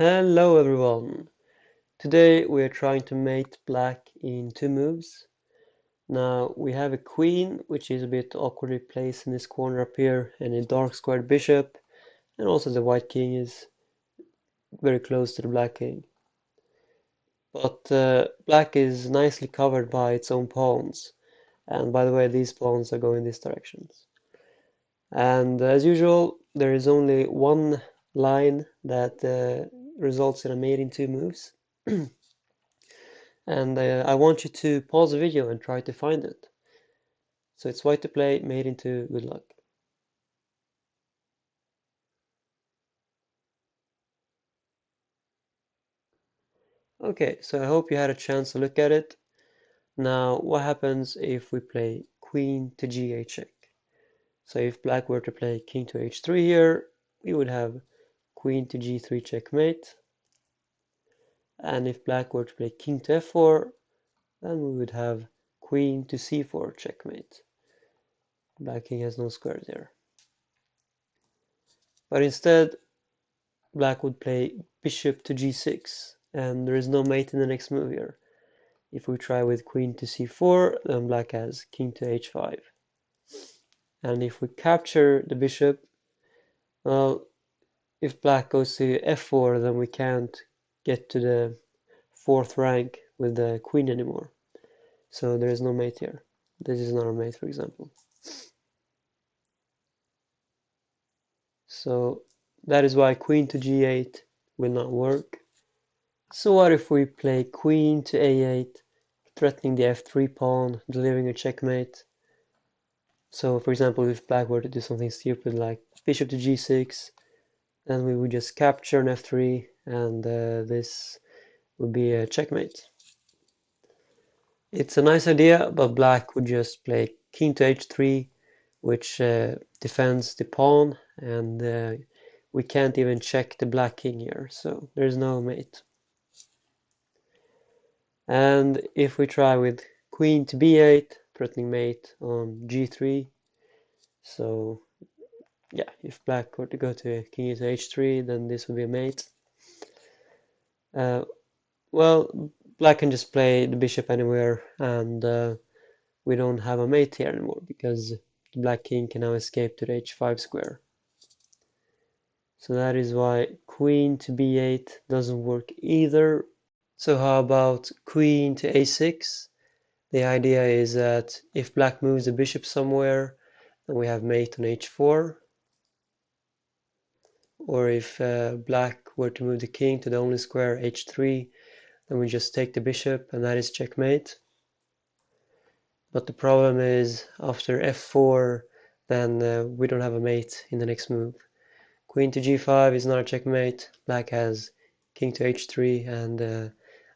Hello everyone! Today we are trying to mate black in 2 moves. Now we have a queen, which is a bit awkwardly placed in this corner up here, and a dark squared bishop, and also the white king is very close to the black king. But black is nicely covered by its own pawns, and by the way, these pawns are going in these directions. And as usual, there is only one line that results in a mate in 2 moves. And I want you to pause the video and try to find it. So it's white to play, mate into good luck. Okay, so I hope you had a chance to look at it. Now, what happens if we play queen to g8 check? So if black were to play king to h3 here, we would have queen to g3 checkmate. And if black were to play king to f4, then we would have queen to c4 checkmate. Black king has no squares here. But instead, black would play bishop to g6, and there is no mate in the next move here. If we try with queen to c4, then black has king to h5. And if we capture the bishop, well, if black goes to f4, then we can't get to the 4th rank with the queen anymore. So there is no mate here. This is not a mate, for example. So that is why queen to g8 will not work. So what if we play queen to a8, threatening the f3 pawn, delivering a checkmate? So for example, if black were to do something stupid like bishop to g6, then we would just capture an f3, and this would be a checkmate. It's a nice idea, but black would just play king to h3, which defends the pawn, and we can't even check the black king here, so there's no mate. And if we try with queen to b8, threatening mate on g3, so yeah, if black were to go to king to h3, then this would be a mate. Well, black can just play the bishop anywhere, and we don't have a mate here anymore because the black king can now escape to the h5 square. So that is why queen to b8 doesn't work either. So how about queen to a6? The idea is that if black moves the bishop somewhere, then we have mate on h4. Or if black were to move the king to the only square h3, then we just take the bishop, and that is checkmate. But the problem is, after f4, then we don't have a mate in the next move. Queen to g5 is not a checkmate. Black has king to h3, and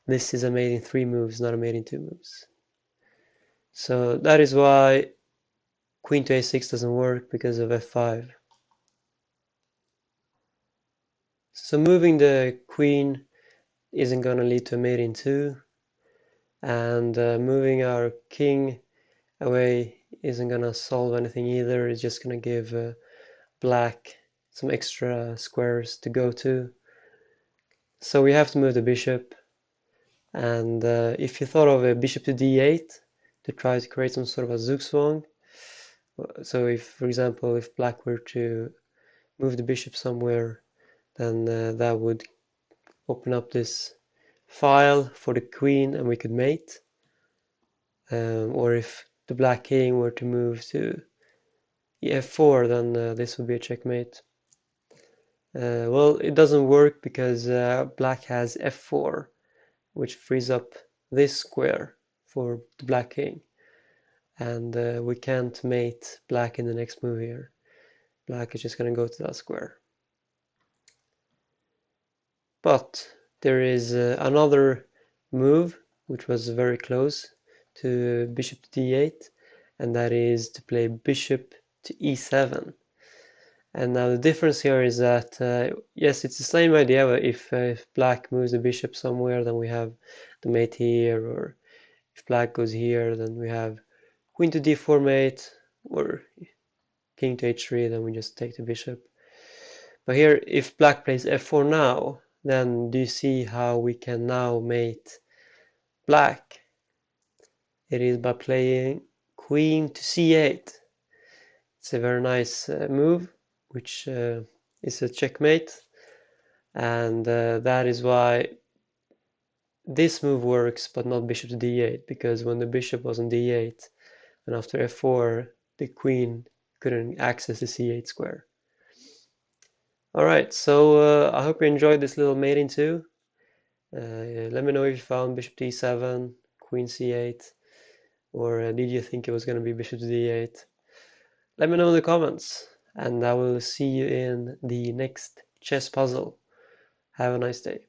this is a mate in 3 moves, not a mate in 2 moves. So that is why queen to a6 doesn't work, because of f5. So moving the queen isn't going to lead to a mate in 2, and moving our king away isn't going to solve anything either. It's just going to give black some extra squares to go to. So we have to move the bishop, and if you thought of a bishop to d8 to try to create some sort of a zugzwang, so if, for example, if black were to move the bishop somewhere, then that would open up this file for the queen and we could mate. Or if the black king were to move to f4, then this would be a checkmate. Well, it doesn't work because black has f4, which frees up this square for the black king, and we can't mate black in the next move here. Black is just going to go to that square. But there is another move which was very close to bishop to d8, and that is to play bishop to e7. And now the difference here is that, yes, it's the same idea. If black moves the bishop somewhere, then we have the mate here, or if black goes here, then we have queen to d4 mate, or king to h3, then we just take the bishop. But here, if black plays f4 now, then do you see how we can now mate black? It is by playing queen to c8. It's a very nice move, which is a checkmate, and that is why this move works, but not bishop to d8, because when the bishop was on d8 and after f4, the queen couldn't access the c8 square. Alright, so I hope you enjoyed this little mating too. Let me know if you found bishop to e7, queen c8, or did you think it was going to be bishop to d8? Let me know in the comments, and I will see you in the next chess puzzle. Have a nice day.